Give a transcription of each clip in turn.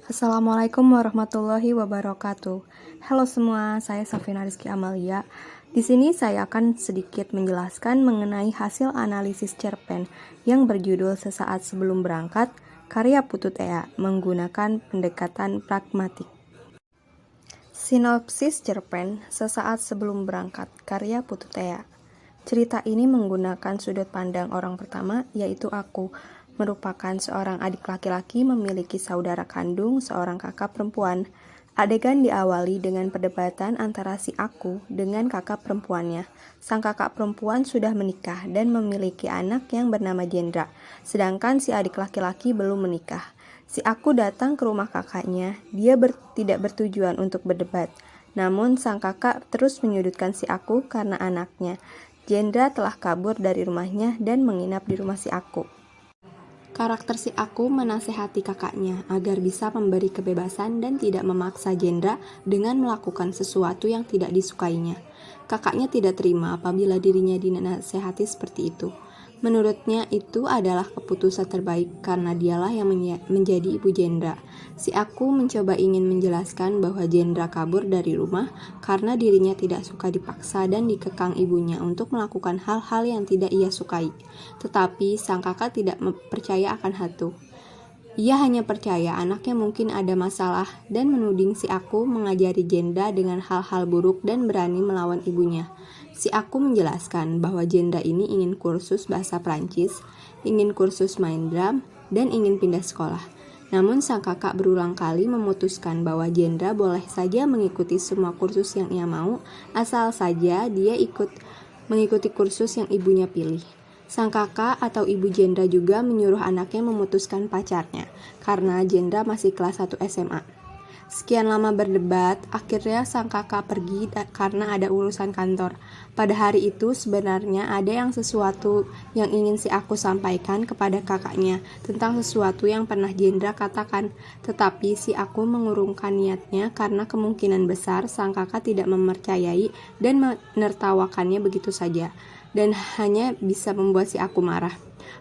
Assalamualaikum warahmatullahi wabarakatuh. Halo semua, saya Safina Rizky Amalia. Di sini saya akan sedikit menjelaskan mengenai hasil analisis cerpen yang berjudul Sesaat Sebelum Berangkat, karya Putut Ea, menggunakan pendekatan pragmatik. Sinopsis cerpen Sesaat Sebelum Berangkat, karya Putut Ea. Cerita ini menggunakan sudut pandang orang pertama, yaitu aku, merupakan seorang adik laki-laki memiliki saudara kandung seorang kakak perempuan. Adegan diawali dengan perdebatan antara si aku dengan kakak perempuannya. Sang kakak perempuan sudah menikah dan memiliki anak yang bernama Jendra, sedangkan si adik laki-laki belum menikah. Si aku datang ke rumah kakaknya, dia tidak bertujuan untuk berdebat. Namun sang kakak terus menyudutkan si aku karena anaknya. Jendra telah kabur dari rumahnya dan menginap di rumah si aku. Karakter si aku menasehati kakaknya agar bisa memberi kebebasan dan tidak memaksa Jendra dengan melakukan sesuatu yang tidak disukainya. Kakaknya tidak terima apabila dirinya dinasehati seperti itu. Menurutnya itu adalah keputusan terbaik karena dialah yang menjadi ibu Jendra. Si aku mencoba ingin menjelaskan bahwa Jendra kabur dari rumah karena dirinya tidak suka dipaksa dan dikekang ibunya untuk melakukan hal-hal yang tidak ia sukai. Tetapi sang kakak tidak percaya akan hal itu. Ia hanya percaya anaknya mungkin ada masalah dan menuding si aku mengajari Jendra dengan hal-hal buruk dan berani melawan ibunya. Si aku menjelaskan bahwa Jendra ini ingin kursus bahasa Prancis, ingin kursus main drum, dan ingin pindah sekolah. Namun sang kakak berulang kali memutuskan bahwa Jendra boleh saja mengikuti semua kursus yang ia mau, asal saja dia mengikuti kursus yang ibunya pilih. Sang kakak atau ibu Jendra juga menyuruh anaknya memutuskan pacarnya, karena Jendra masih kelas 1 SMA. Sekian lama berdebat, akhirnya sang kakak pergi karena ada urusan kantor. Pada hari itu sebenarnya ada sesuatu yang ingin si aku sampaikan kepada kakaknya tentang sesuatu yang pernah Jendra katakan. Tetapi si aku mengurungkan niatnya karena kemungkinan besar sang kakak tidak mempercayai dan menertawakannya begitu saja, dan hanya bisa membuat si aku marah.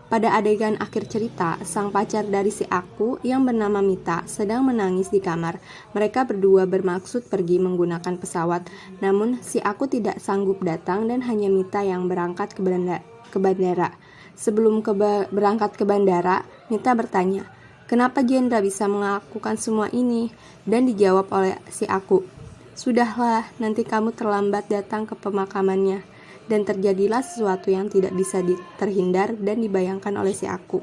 Pada adegan akhir cerita, sang pacar dari si aku yang bernama Mita sedang menangis di kamar. Mereka berdua bermaksud pergi menggunakan pesawat, namun si aku tidak sanggup datang dan hanya Mita yang berangkat ke bandara. Sebelum berangkat ke bandara, Mita bertanya, "Kenapa Jendra bisa melakukan semua ini?" Dan dijawab oleh si aku, "Sudahlah, nanti kamu terlambat datang ke pemakamannya." Dan terjadilah sesuatu yang tidak bisa terhindar dan dibayangkan oleh si aku.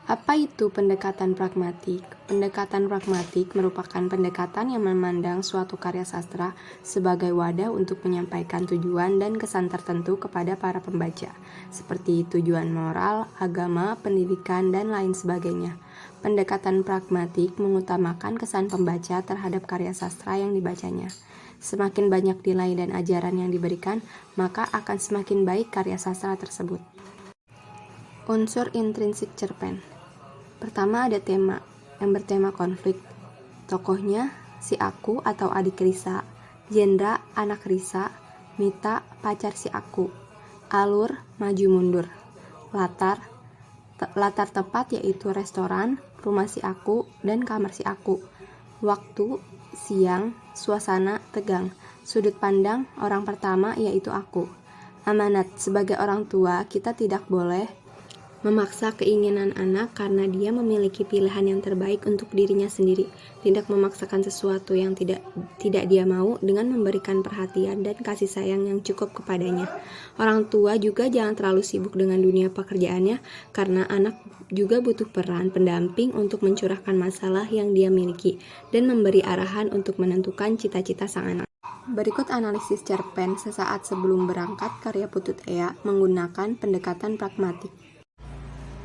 Apa itu pendekatan pragmatik? Pendekatan pragmatik merupakan pendekatan yang memandang suatu karya sastra sebagai wadah untuk menyampaikan tujuan dan kesan tertentu kepada para pembaca, seperti tujuan moral, agama, pendidikan, dan lain sebagainya. Pendekatan pragmatik mengutamakan kesan pembaca terhadap karya sastra yang dibacanya. Semakin banyak nilai dan ajaran yang diberikan, maka akan semakin baik karya sastra tersebut. Unsur intrinsik cerpen. Pertama ada tema, yang bertema konflik. Tokohnya, si aku atau adik Risa, Jendra anak Risa, Mita pacar si aku. Alur, maju mundur. Latar tepat yaitu restoran, rumah si aku, dan kamar si aku. Waktu, siang, suasana, tegang. Sudut pandang, orang pertama yaitu aku. Amanat, sebagai orang tua, kita tidak boleh memaksa keinginan anak karena dia memiliki pilihan yang terbaik untuk dirinya sendiri. Tidak memaksakan sesuatu yang tidak dia mau dengan memberikan perhatian dan kasih sayang yang cukup kepadanya. Orang tua juga jangan terlalu sibuk dengan dunia pekerjaannya karena anak juga butuh peran pendamping untuk mencurahkan masalah yang dia miliki dan memberi arahan untuk menentukan cita-cita sang anak. Berikut analisis cerpen Sesaat Sebelum Berangkat karya Putut Ea menggunakan pendekatan pragmatik.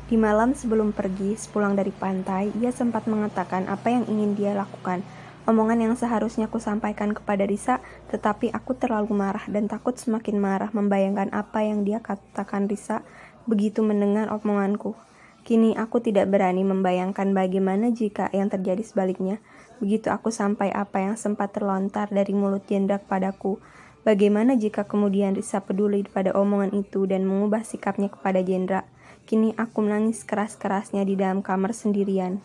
Di malam sebelum pergi, sepulang dari pantai, ia sempat mengatakan apa yang ingin dia lakukan. Omongan yang seharusnya aku sampaikan kepada Risa, tetapi aku terlalu marah dan takut semakin marah membayangkan apa yang dia katakan Risa begitu mendengar omonganku. Kini aku tidak berani membayangkan bagaimana jika yang terjadi sebaliknya. Begitu aku sampai apa yang sempat terlontar dari mulut Jendra padaku. Bagaimana jika kemudian Risa peduli pada omongan itu dan mengubah sikapnya kepada Jendra? Kini aku menangis keras-kerasnya di dalam kamar sendirian.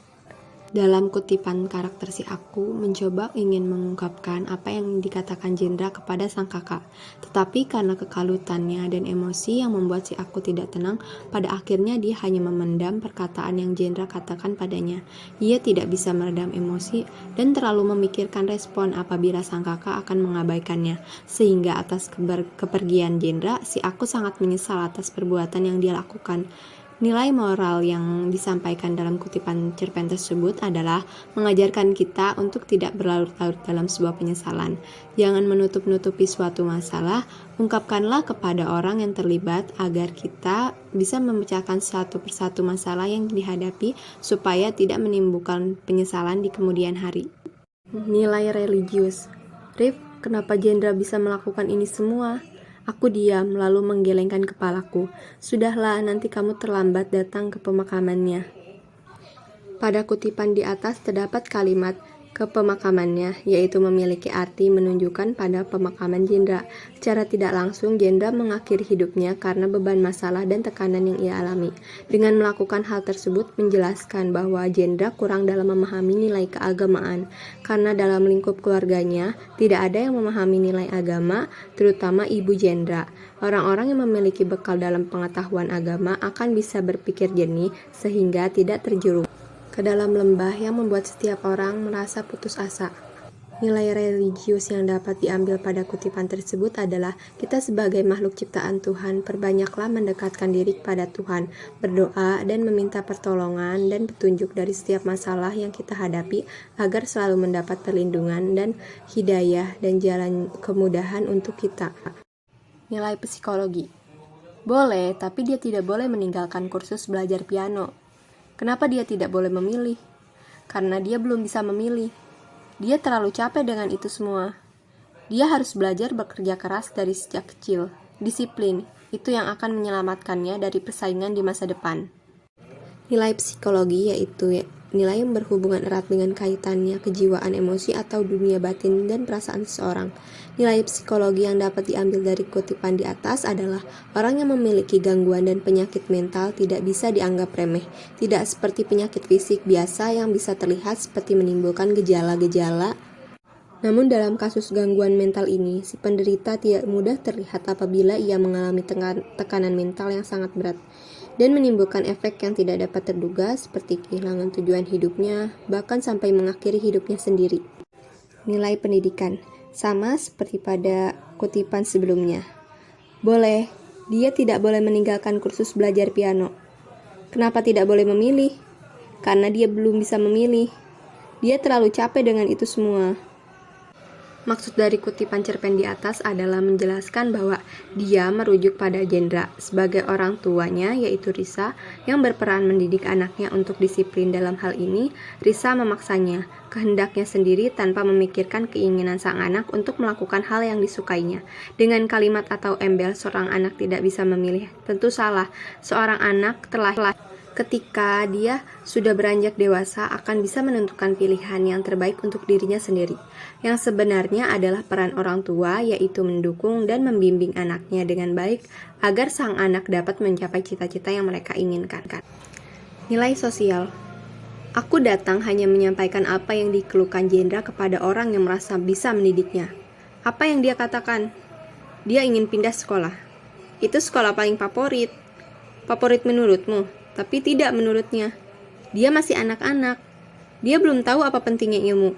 Dalam kutipan karakter si aku mencoba ingin mengungkapkan apa yang dikatakan Jendra kepada sang kakak. Tetapi karena kekalutannya dan emosi yang membuat si aku tidak tenang, pada akhirnya dia hanya memendam perkataan yang Jendra katakan padanya. Ia tidak bisa meredam emosi dan terlalu memikirkan respon apabila sang kakak akan mengabaikannya. Sehingga atas kepergian Jendra, si aku sangat menyesal atas perbuatan yang dia lakukan. Nilai moral yang disampaikan dalam kutipan cerpen tersebut adalah mengajarkan kita untuk tidak berlarut-larut dalam sebuah penyesalan. Jangan menutup-nutupi suatu masalah, ungkapkanlah kepada orang yang terlibat agar kita bisa memecahkan satu persatu masalah yang dihadapi supaya tidak menimbulkan penyesalan di kemudian hari. Nilai religius. Rif, kenapa Jendra bisa melakukan ini semua? Aku diam, lalu menggelengkan kepalaku. Sudahlah, nanti kamu terlambat datang ke pemakamannya. Pada kutipan di atas terdapat kalimat ke pemakamannya, yaitu memiliki arti menunjukkan pada pemakaman Jendra. Secara tidak langsung, Jendra mengakhiri hidupnya karena beban masalah dan tekanan yang ia alami. Dengan melakukan hal tersebut, menjelaskan bahwa Jendra kurang dalam memahami nilai keagamaan, karena dalam lingkup keluarganya, tidak ada yang memahami nilai agama, terutama ibu Jendra. Orang-orang yang memiliki bekal dalam pengetahuan agama akan bisa berpikir jernih sehingga tidak terjerumus ke dalam lembah yang membuat setiap orang merasa putus asa. Nilai religius yang dapat diambil pada kutipan tersebut adalah kita sebagai makhluk ciptaan Tuhan perbanyaklah mendekatkan diri kepada Tuhan, berdoa dan meminta pertolongan dan petunjuk dari setiap masalah yang kita hadapi agar selalu mendapat perlindungan dan hidayah dan jalan kemudahan untuk kita. Nilai psikologi. Boleh, tapi dia tidak boleh meninggalkan kursus belajar piano. Kenapa dia tidak boleh memilih? Karena dia belum bisa memilih. Dia terlalu capek dengan itu semua. Dia harus belajar bekerja keras dari sejak kecil. Disiplin, itu yang akan menyelamatkannya dari persaingan di masa depan. Nilai psikologi yaitu nilai yang berhubungan erat dengan kaitannya kejiwaan, emosi, atau dunia batin dan perasaan seseorang. Nilai psikologi yang dapat diambil dari kutipan di atas adalah orang yang memiliki gangguan dan penyakit mental tidak bisa dianggap remeh, tidak seperti penyakit fisik biasa yang bisa terlihat seperti menimbulkan gejala-gejala. Namun dalam kasus gangguan mental ini, si penderita tidak mudah terlihat apabila ia mengalami tekanan mental yang sangat berat dan menimbulkan efek yang tidak dapat terduga seperti kehilangan tujuan hidupnya, bahkan sampai mengakhiri hidupnya sendiri. Nilai pendidikan sama seperti pada kutipan sebelumnya. Boleh, dia tidak boleh meninggalkan kursus belajar piano. Kenapa tidak boleh memilih? Karena dia belum bisa memilih. Dia terlalu capek dengan itu semua. Maksud dari kutipan cerpen di atas adalah menjelaskan bahwa dia merujuk pada Jendra sebagai orang tuanya, yaitu Risa, yang berperan mendidik anaknya untuk disiplin. Dalam hal ini, Risa memaksanya, kehendaknya sendiri tanpa memikirkan keinginan sang anak untuk melakukan hal yang disukainya. Dengan kalimat atau embel, seorang anak tidak bisa memilih, tentu salah. Seorang anak terlahir ketika dia sudah beranjak dewasa akan bisa menentukan pilihan yang terbaik untuk dirinya sendiri. Yang sebenarnya adalah peran orang tua, yaitu mendukung dan membimbing anaknya dengan baik agar sang anak dapat mencapai cita-cita yang mereka inginkan. Nilai sosial. Aku datang hanya menyampaikan apa yang dikeluhkan Jendra kepada orang yang merasa bisa mendidiknya. Apa yang dia katakan? Dia ingin pindah sekolah. Itu sekolah paling favorit. Favorit menurutmu? Tapi tidak menurutnya. Dia masih anak-anak. Dia belum tahu apa pentingnya ilmu.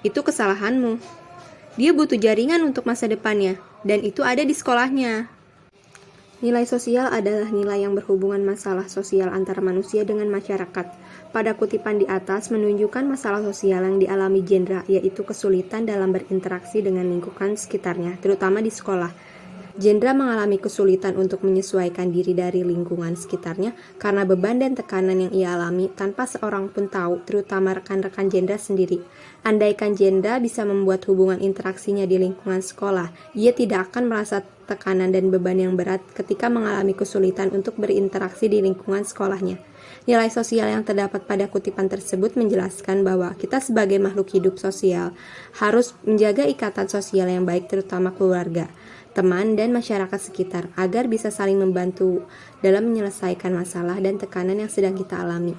Itu kesalahanmu. Dia butuh jaringan untuk masa depannya, dan itu ada di sekolahnya. Nilai sosial adalah nilai yang berhubungan masalah sosial antara manusia dengan masyarakat. Pada kutipan di atas menunjukkan masalah sosial yang dialami Jendra, yaitu kesulitan dalam berinteraksi dengan lingkungan sekitarnya, terutama di sekolah. Jendra mengalami kesulitan untuk menyesuaikan diri dari lingkungan sekitarnya karena beban dan tekanan yang ia alami tanpa seorang pun tahu, terutama rekan-rekan Jendra sendiri. Andaikan Jendra bisa membuat hubungan interaksinya di lingkungan sekolah, ia tidak akan merasa tekanan dan beban yang berat ketika mengalami kesulitan untuk berinteraksi di lingkungan sekolahnya. Nilai sosial yang terdapat pada kutipan tersebut menjelaskan bahwa kita sebagai makhluk hidup sosial harus menjaga ikatan sosial yang baik, terutama keluarga, teman, dan masyarakat sekitar agar bisa saling membantu dalam menyelesaikan masalah dan tekanan yang sedang kita alami.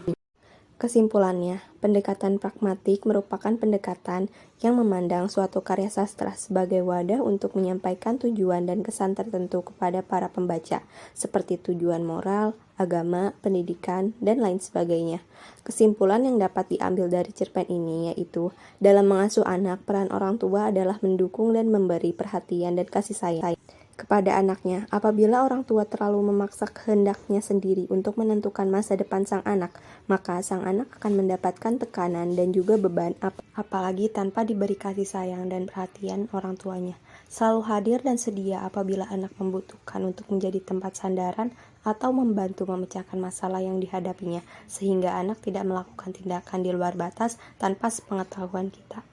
Kesimpulannya, pendekatan pragmatik merupakan pendekatan yang memandang suatu karya sastra sebagai wadah untuk menyampaikan tujuan dan kesan tertentu kepada para pembaca, seperti tujuan moral, agama, pendidikan, dan lain sebagainya. Kesimpulan yang dapat diambil dari cerpen ini yaitu, dalam mengasuh anak, peran orang tua adalah mendukung dan memberi perhatian dan kasih sayang kepada anaknya. Apabila orang tua terlalu memaksa kehendaknya sendiri untuk menentukan masa depan sang anak, maka sang anak akan mendapatkan tekanan dan juga beban, apalagi tanpa diberi kasih sayang dan perhatian orang tuanya. Selalu hadir dan sedia apabila anak membutuhkan untuk menjadi tempat sandaran atau membantu memecahkan masalah yang dihadapinya, sehingga anak tidak melakukan tindakan di luar batas tanpa sepengetahuan kita.